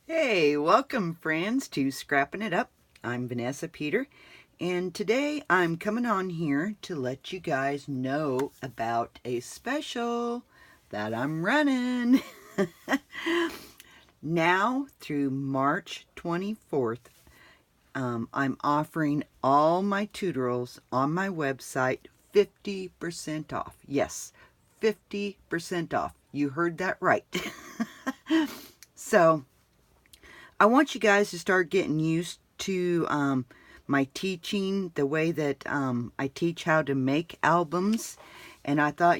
Hey, welcome friends to Scrappin' It Up. I'm Vanessa Peter, and today I'm coming on here to let you guys know about a special that I'm running. Now through March 24th, I'm offering all my tutorials on my website 50% off. Yes, 50% off. You heard that right. So, I want you guys to start getting used to my teaching, the way that I teach how to make albums. And I thought,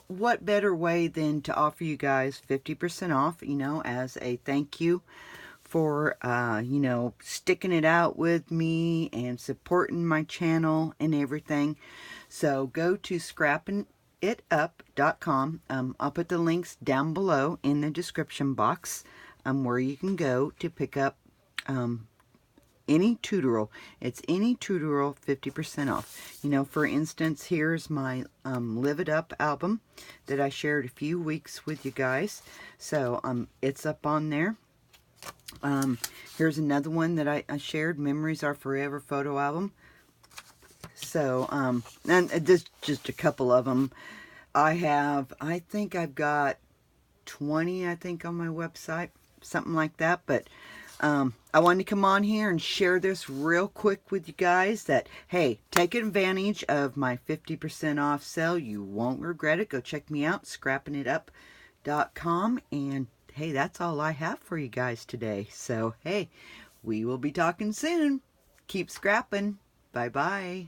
what better way than to offer you guys 50% off, as a thank you for, sticking it out with me and supporting my channel and everything. So go to scrappinitup.com. I'll put the links down below in the description box where you can go to pick up any tutorial. It's any tutorial 50% off. For instance, here's my Live It Up album that I shared a few weeks with you guys. So it's up on there. Here's another one that I shared, Memories Are Forever photo album. So, and this just a couple of them. I think I've got 20, I think, on my website, something like that. But I wanted to come on here and share this real quick with you guys that, hey, take advantage of my 50% off sale. You won't regret it. Go check me out, scrappinitup.com. And hey, that's all I have for you guys today. So, hey, we will be talking soon. Keep scrapping. Bye-bye.